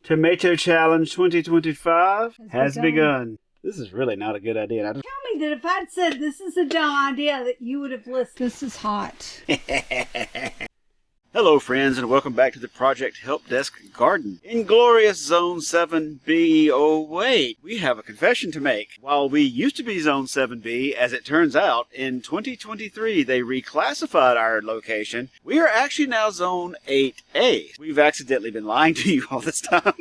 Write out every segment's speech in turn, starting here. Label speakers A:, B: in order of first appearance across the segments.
A: Tomato Challenge 2025 has begun. This is really not a good idea.
B: Tell me that if I'd said this is a dumb idea that you would have listened. This is hot.
A: Hello friends, and welcome back to the Project Help Desk Garden. In glorious Zone 7B, oh wait, we have a confession to make. While we used to be Zone 7B, as it turns out, in 2023 they reclassified our location. We are actually now Zone 8A. We've accidentally been lying to you all this time.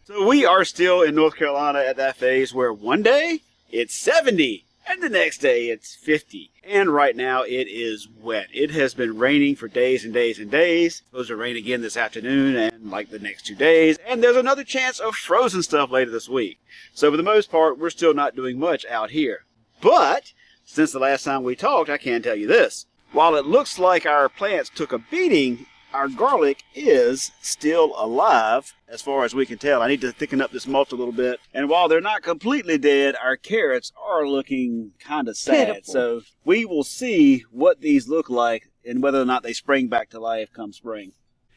A: So we are still in North Carolina at that phase where one day it's 70. And the next day it's 50. And right now it is wet. It has been raining for days and days and days. It's supposed to rain again this afternoon and like the next 2 days. And there's another chance of frozen stuff later this week. So for the most part, we're still not doing much out here. But since the last time we talked, I can tell you this. While it looks like our plants took a beating, our garlic is still alive, as far as we can tell. I need to thicken up this mulch a little bit. And while they're not completely dead, our carrots are looking kind of sad.
B: Pitiful.
A: So we will see what these look like and whether or not they spring back to life come spring.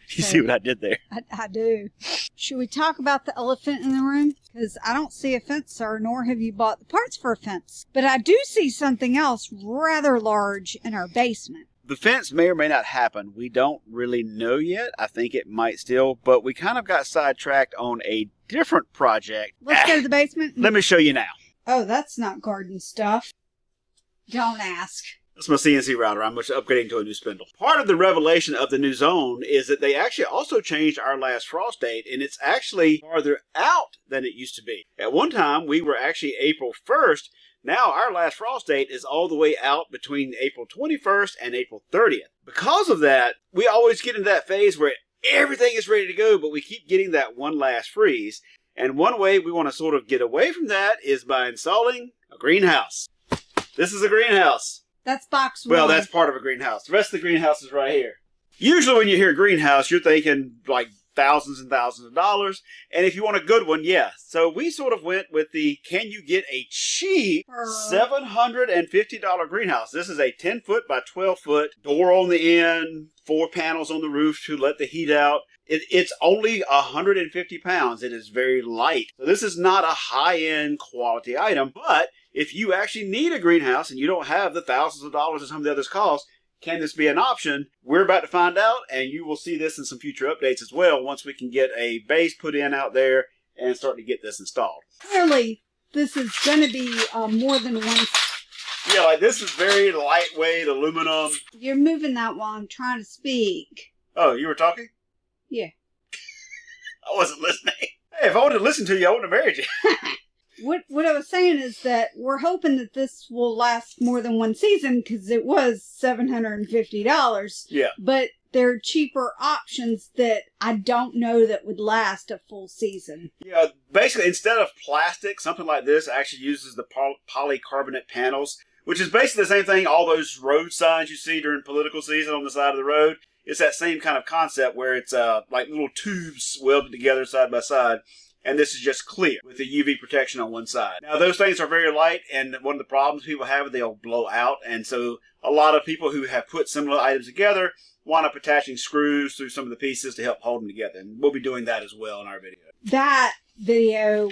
A: You see what I did there?
B: I do. Should we talk about the elephant in the room? Because I don't see a fence, sir, nor have you bought the parts for a fence. But I do see something else rather large in our basement.
A: The fence may or may not happen. We don't really know yet. I think it might still, but we kind of got sidetracked on a different project.
B: Let's go to the basement.
A: Let me show you now.
B: Oh, that's not garden stuff. Don't ask.
A: That's my CNC router. I'm just upgrading to a new spindle. Part of the revelation of the new zone is that they actually also changed our last frost date, and it's actually farther out than it used to be. At one time, we were actually April 1st. Now, our last frost date is all the way out between April 21st and April 30th. Because of that, we always get into that phase where everything is ready to go, but we keep getting that one last freeze. And one way we want to sort of get away from that is by installing a greenhouse. This is a greenhouse.
B: That's box one.
A: Well, that's part of a greenhouse. The rest of the greenhouse is right here. Usually when you hear greenhouse, you're thinking like thousands and thousands of dollars. And if you want a good one, yeah. So we sort of went with the, can you get a cheap $750 greenhouse? This is a 10 foot by 12 foot, door on the end, 4 panels on the roof to let the heat out. It's only 150 pounds. It is very light. So this is not a high-end quality item. But if you actually need a greenhouse and you don't have the thousands of dollars that some of the others cost, can this be an option? We're about to find out, and you will see this in some future updates as well once we can get a base put in out there and start to get this installed.
B: Clearly, this is going to be more than one.
A: Yeah, like this is very lightweight aluminum.
B: You're moving that while I'm trying to speak.
A: Oh, you were talking?
B: Yeah.
A: I wasn't listening. Hey, if I wanted to listen to you, I wouldn't have married you.
B: What I was saying is that we're hoping that this will last more than one season because it was $750.
A: Yeah.
B: But there are cheaper options that I don't know that would last a full season.
A: Yeah, basically, instead of plastic, something like this actually uses the polycarbonate panels, which is basically the same thing. All those road signs you see during political season on the side of the road, it's that same kind of concept where it's like little tubes welded together side by side. And this is just clear with the UV protection on one side. Now, those things are very light, and one of the problems people have is they'll blow out. And so a lot of people who have put similar items together wind up attaching screws through some of the pieces to help hold them together. And we'll be doing that as well in our video.
B: That video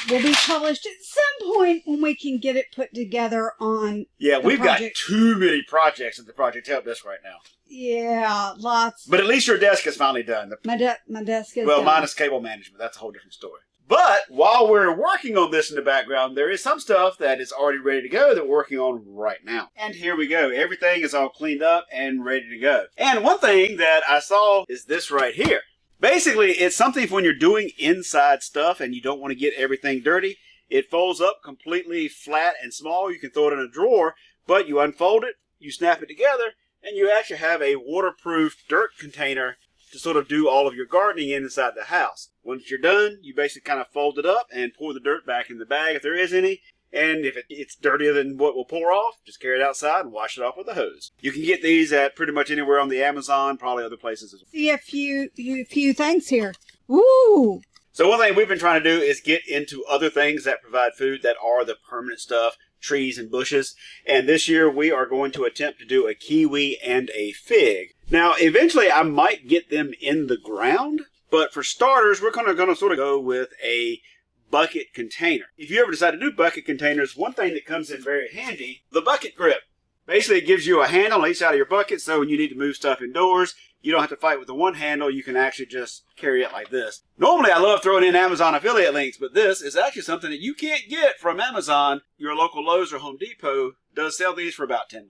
B: will be published at some point when we can get it put together on
A: we've
B: project.
A: got too many projects at the Project Help Desk right now.
B: Yeah, lots.
A: But at least your desk is finally done.
B: My desk is
A: Well,
B: done.
A: minus cable management. That's a whole different story. But while we're working on this in the background, there is some stuff that is already ready to go that we're working on right now. And here we go. Everything is all cleaned up and ready to go. And one thing that I saw is this right here. Basically, it's something for when you're doing inside stuff and you don't want to get everything dirty. It folds up completely flat and small. You can throw it in a drawer, but you unfold it, you snap it together, and you actually have a waterproof dirt container to sort of do all of your gardening inside the house. Once you're done, you basically kind of fold it up and pour the dirt back in the bag if there is any. And if it's dirtier than what will pour off, just carry it outside and wash it off with a hose. You can get these at pretty much anywhere on the Amazon, probably other places as well.
B: See a few things here. Ooh.
A: So one thing we've been trying to do is get into other things that provide food that are the permanent stuff, trees and bushes. And this year we are going to attempt to do a kiwi and a fig. Now, eventually I might get them in the ground, But for starters, we're going to sort of go with a bucket container. If you ever decide to do bucket containers, one thing that comes in very handy, the bucket grip. Basically, it gives you a handle on each side of your bucket, so when you need to move stuff indoors, you don't have to fight with the one handle. You can actually just carry it like this. Normally, I love throwing in Amazon affiliate links, but this is actually something that you can't get from Amazon. Your local Lowe's or Home Depot does sell these for about $10.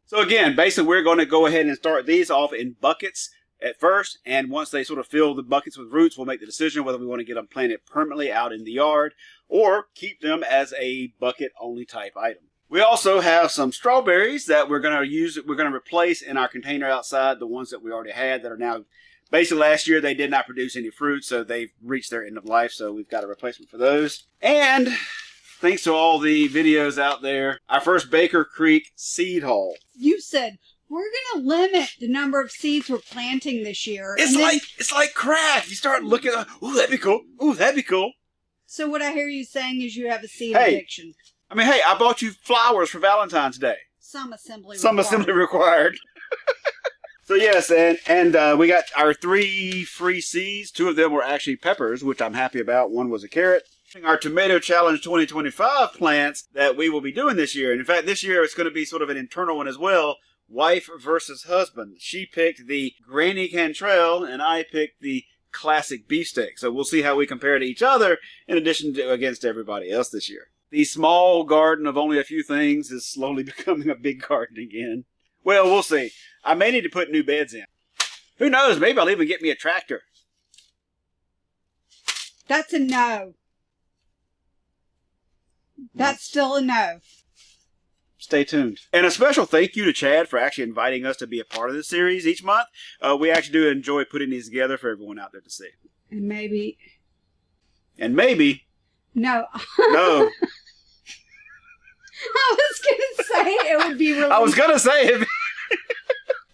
A: So again, basically, we're going to go ahead and start these off in buckets at first, and once they sort of fill the buckets with roots, we'll make the decision whether we want to get them planted permanently out in the yard or keep them as a bucket-only type item. We also have some strawberries that we're going to replace in our container outside, the ones that we already had that are now, basically last year they did not produce any fruit, so they've reached their end of life, so we've got a replacement for those. And thanks to all the videos out there, our first Baker Creek seed haul.
B: You said, we're going to limit the number of seeds we're planting this year.
A: It's like crack. You start looking, ooh, that'd be cool. Ooh, that'd be cool.
B: So what I hear you saying is you have a seed addiction.
A: I mean, hey, I bought you flowers for Valentine's Day.
B: Some assembly
A: required. So yes, and we got our 3 free seeds. 2 of them were actually peppers, which I'm happy about. 1 was a carrot. Our Tomato Challenge 2025 plants that we will be doing this year. And in fact, this year it's going to be sort of an internal one as well. Wife versus husband. She picked the Granny Cantrell, and I picked the classic beefsteak. So we'll see how we compare to each other in addition to against everybody else this year. The small garden of only a few things is slowly becoming a big garden again. Well, we'll see. I may need to put new beds in. Who knows? Maybe I'll even get me a tractor.
B: That's a no. That's still a no.
A: Stay tuned. And a special thank you to Chad for actually inviting us to be a part of this series each month. We actually do enjoy putting these together for everyone out there to see.
B: And maybe.
A: No.
B: No. I was going to say it would be really...
A: I was going to say it.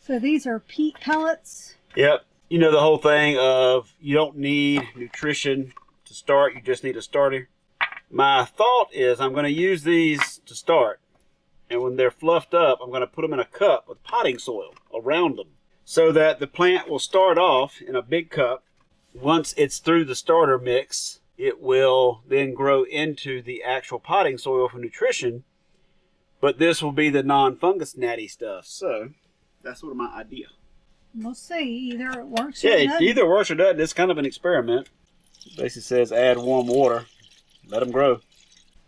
B: So these are peat pellets.
A: Yep. You know the whole thing of you don't need nutrition to start. You just need a starter. My thought is I'm going to use these to start. And when they're fluffed up, I'm going to put them in a cup with potting soil around them so that the plant will start off in a big cup. Once it's through the starter mix, it will then grow into the actual potting soil for nutrition. But this will be the non-fungus natty stuff. So that's sort of my idea.
B: We'll see. Either it works or it doesn't.
A: Yeah, either works or doesn't. It's kind of an experiment. It basically says add warm water. Let them grow.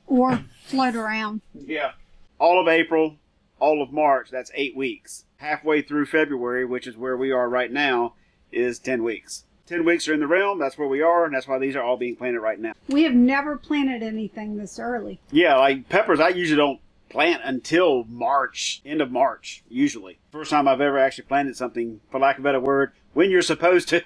B: Or float around.
A: Yeah. All of April, all of March, that's 8 weeks. Halfway through February, which is where we are right now, is 10 weeks. 10 weeks are in the realm, that's where we are, and that's why these are all being planted right now.
B: We have never planted anything this early.
A: Yeah, like peppers, I usually don't plant until March, end of March, usually. First time I've ever actually planted something, for lack of a better word, when you're supposed to.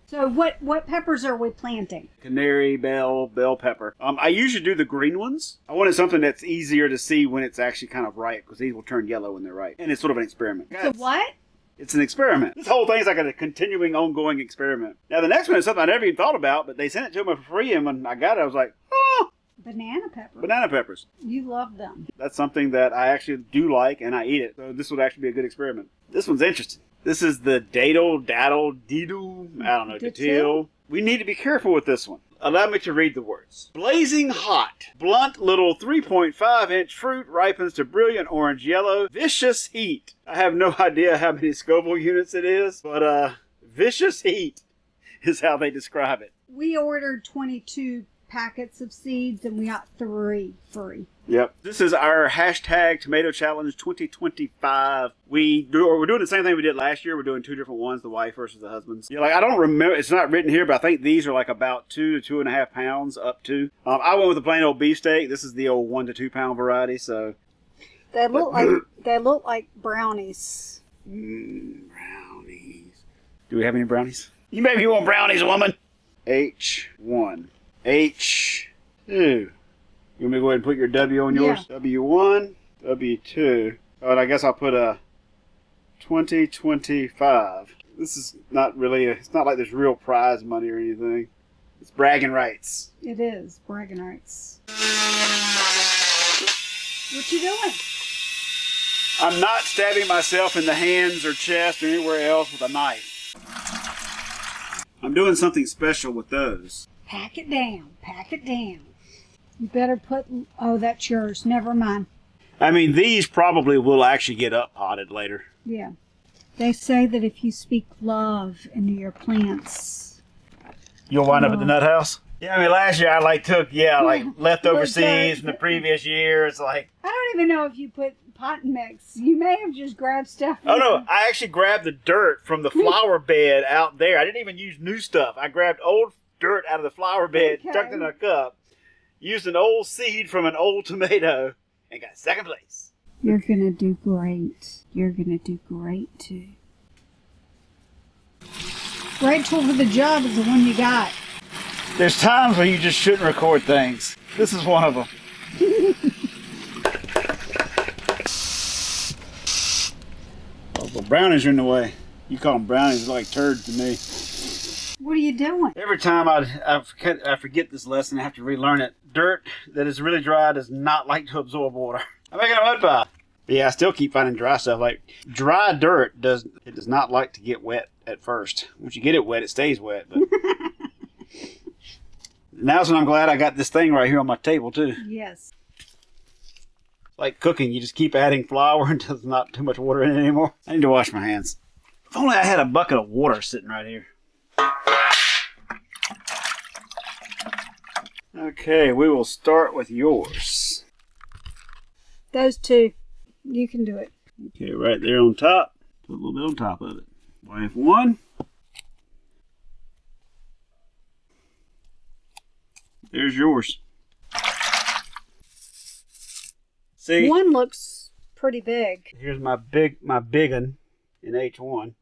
B: So what peppers are we planting?
A: Canary, bell pepper. I usually do the green ones. I wanted something that's easier to see when it's actually kind of ripe, because these will turn yellow when they're ripe. And it's sort of an experiment.
B: So what?
A: It's an experiment. This whole thing's like a continuing, ongoing experiment. Now, the next one is something I never even thought about, but they sent it to me for free, and when I got it, I was like, oh!
B: Banana peppers.
A: Banana peppers.
B: You love them.
A: That's something that I actually do like, and I eat it. So this would actually be a good experiment. This one's interesting. This is the daddle, I don't know, datil. We need to be careful with this one. Allow me to read the words. Blazing hot. Blunt little 3.5-inch fruit ripens to brilliant orange yellow. Vicious heat. I have no idea how many Scoville units it is, but vicious heat is how they describe it.
B: We ordered 22 packets of seeds and we got 3 free.
A: Yep. This is our hashtag Tomato Challenge 2025. We're doing the same thing we did last year. We're doing 2 different ones, the wife versus the husbands. Yeah, like I don't remember, it's not written here, but I think these are like about 2 to 2.5 pounds up to. I went with the plain old beefsteak. This is the old 1 to 2 pound variety, so.
B: They look like brownies.
A: Brownies. Do we have any brownies? You made me want brownies, woman. H1. H2. You want me to go ahead and put your W on yours? Yeah. W1, W2. Oh, I guess I'll put a 2025. This is not really, it's not like there's real prize money or anything. It's bragging rights.
B: It is, bragging rights. What you doing?
A: I'm not stabbing myself in the hands or chest or anywhere else with a knife. I'm doing something special with those.
B: Pack it down. Pack it down. You better put... Oh, that's yours. Never mind.
A: I mean, these probably will actually get up potted later.
B: Yeah. They say that if you speak love into your plants...
A: You'll wind up at the nut house? Yeah, I mean, last year I took leftover seeds from the previous year. It's like...
B: I don't even know if you put pot mix. You may have just grabbed stuff.
A: Oh, no. I actually grabbed the dirt from the flower bed out there. I didn't even use new stuff. I grabbed old dirt out of the flower bed, tucked in a cup, used an old seed from an old tomato, and got second place.
B: You're going to do great. You're going to do great, too. Great tool for the job is the one you got.
A: There's times when you just shouldn't record things. This is one of them. Oh, well, brownies are in the way. You call them brownies, they're like turds to me.
B: What are you doing?
A: Every time I forget this lesson, I have to relearn it. Dirt that is really dry does not like to absorb water. I'm making a mud pie. But yeah, I still keep finding dry stuff. Like dry dirt does not like to get wet at first. Once you get it wet, it stays wet. But now's when I'm glad I got this thing right here on my table too.
B: Yes.
A: Like cooking, you just keep adding flour until there's not too much water in it anymore. I need to wash my hands. If only I had a bucket of water sitting right here. Okay, we will start with yours.
B: Those two. You can do it.
A: Okay, right there on top. Put a little bit on top of it. Wife one. There's yours. See?
B: One looks pretty big.
A: Here's my big one in H1.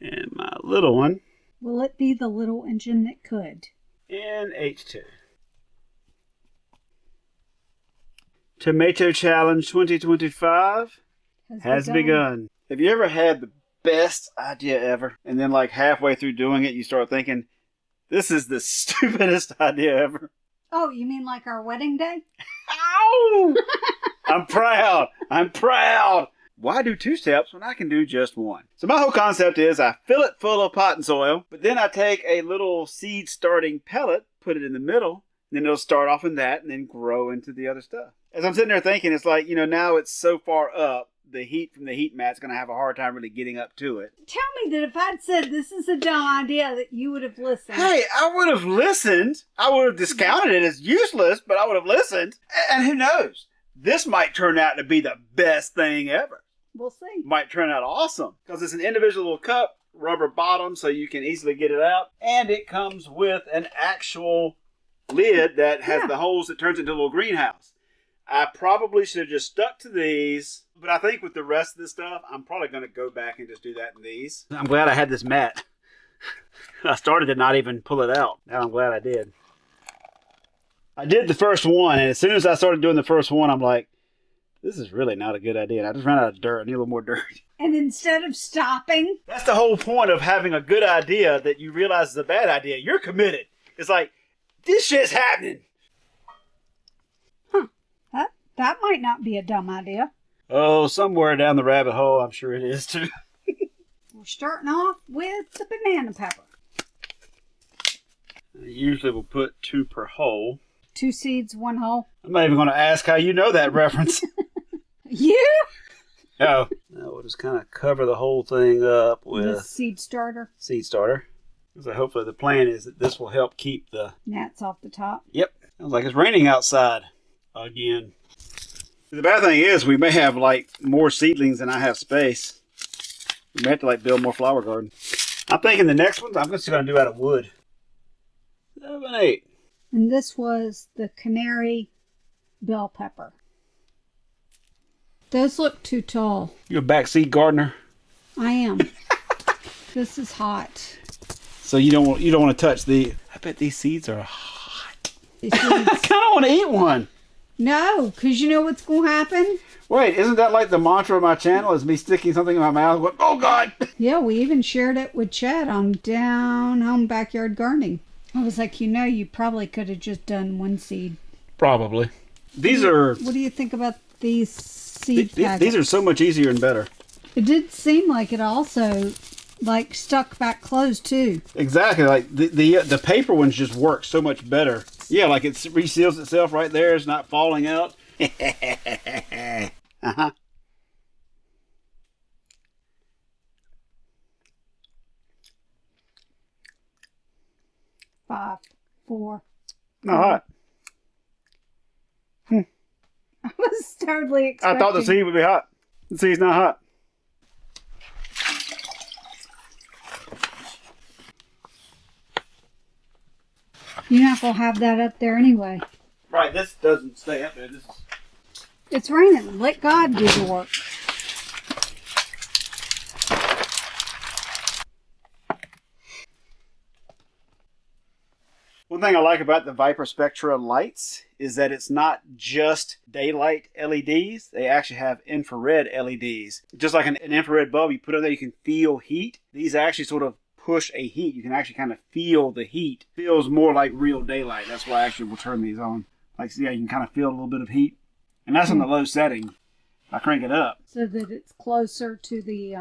A: And my little one.
B: Will it be the little engine that could?
A: In H2. Tomato Challenge 2025 has begun. Have you ever had the best idea ever? And then like halfway through doing it, you start thinking, this is the stupidest idea ever.
B: Oh, you mean like our wedding day?
A: Ow! I'm proud. I'm proud. Why do two steps when I can do just one? So my whole concept is I fill it full of pot and soil, but then I take a little seed starting pellet, put it in the middle, and then it'll start off in that and then grow into the other stuff. As I'm sitting there thinking, it's like, now it's so far up, the heat from the heat mat's going to have a hard time really getting up to it.
B: Tell me that if I'd said this is a dumb idea that you would have listened.
A: Hey, I would have listened. I would have discounted it as useless, but I would have listened. And who knows? This might turn out to be the best thing ever.
B: We'll see.
A: Might turn out awesome. Because it's an individual little cup, rubber bottom so you can easily get it out. And it comes with an actual lid that has the holes that turns into a little greenhouse. I probably should have just stuck to these, but I think with the rest of the stuff, I'm probably going to go back and just do that in these. I'm glad I had this mat. I started to not even pull it out. Now I'm glad I did. I did the first one, and as soon as I started doing the first one, I'm like, this is really not a good idea. And I just ran out of dirt. I need a little more dirt.
B: And instead of stopping?
A: That's the whole point of having a good idea that you realize is a bad idea. You're committed. It's like, this shit's happening.
B: That might not be a dumb idea.
A: Oh, somewhere down the rabbit hole, I'm sure it is too.
B: We're starting off with the banana pepper.
A: I usually will put 2 per hole.
B: 2 seeds, 1 hole.
A: I'm not even going to ask how you know that reference.
B: You?
A: Oh. Now we'll just kind of cover the whole thing up with
B: the seed starter.
A: Seed starter. So hopefully the plan is that this will help keep the
B: gnats off the top.
A: Yep. Sounds like it's raining outside again. The bad thing is we may have more seedlings than I have space. We may have to build more flower garden. I'm thinking the next ones I'm just going to do out of wood. 7, 8.
B: And this was the canary bell pepper. Those look too tall.
A: You're a backseat gardener?
B: I am. This is hot.
A: So you don't want to touch the... I bet these seeds are hot.
B: I
A: kind of want to eat one.
B: No, because you know what's going to happen?
A: Wait, isn't that like the mantra of my channel? Is me sticking something in my mouth going, oh God!
B: Yeah, we even shared it with Chad on Down Home Backyard Gardening. I was like, you probably could have just done 1 seed.
A: Probably. These are...
B: What do you think about these seed packets?
A: These are so much easier and better.
B: It did seem like it also like stuck back closed too.
A: Exactly. Like the paper ones just work so much better. Yeah, like it reseals itself right there. It's not falling out. Uh-huh.
B: 5, 4.
A: Not hot.
B: I was totally expecting.
A: I thought the seed would be hot. The seed's not hot.
B: You're not going to have that up there anyway.
A: Right, this doesn't stay up there. This is...
B: It's raining. Let God do the work.
A: One thing I like about the Viper Spectra lights is that it's not just daylight LEDs. They actually have infrared LEDs. Just like an infrared bulb you put on there, you can feel heat. These actually sort of push a heat. You can actually kind of feel the heat. Feels more like real daylight. That's why I actually will turn these on. Like, see how you can kind of feel a little bit of heat. And that's on the low setting. I crank it up.
B: So that it's closer to the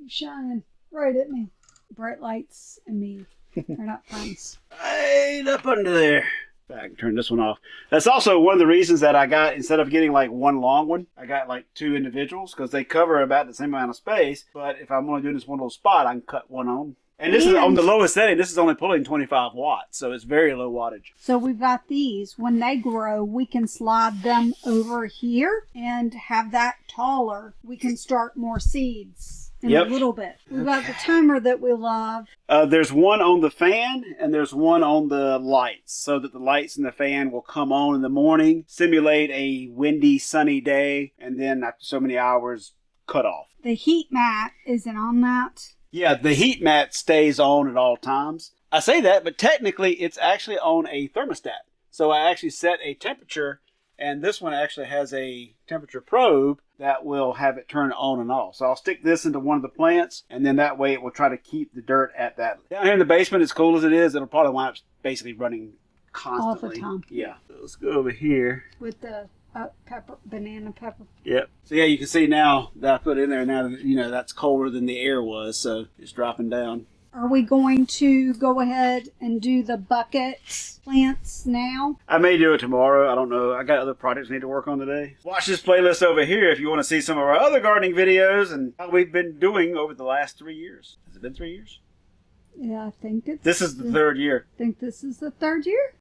B: shining right at me. Bright lights and me are not friends.
A: Right up under there. I can turn this one off. That's also one of the reasons that I got, instead of getting like one long one, I got like 2 individuals because they cover about the same amount of space. But if I'm only doing this one little spot, I can cut one on. And this is on the lowest setting. This is only pulling 25 watts, so it's very low wattage.
B: So we've got these. When they grow, we can slide them over here and have that taller. We can start more seeds in a little bit. We've got the timer that we love.
A: There's one on the fan and there's one on the lights, so that the lights and the fan will come on in the morning, simulate a windy, sunny day, and then after so many hours, cut off.
B: The heat mat isn't on that.
A: Yeah, the heat mat stays on at all times. I say that, but technically it's actually on a thermostat. So I actually set a temperature, and this one actually has a temperature probe that will have it turn on and off. So I'll stick this into one of the plants, and then that way it will try to keep the dirt at that. Down here in the basement, as cool as it is, it'll probably wind up basically running constantly.
B: All the time.
A: Yeah. So let's go over here.
B: With the banana pepper.
A: Yep. So yeah, you can see now that I put it in there, now that, you know, that's colder than the air was, so it's dropping down.
B: Are we going to go ahead and do the bucket plants now?
A: I may do it tomorrow. I don't know. I got other projects I need to work on today. Watch this playlist over here if you want to see some of our other gardening videos and how we've been doing over the last 3 years. Has it been 3 years?
B: Yeah, I think it's...
A: This is the 3rd year.
B: I think this is the 3rd year.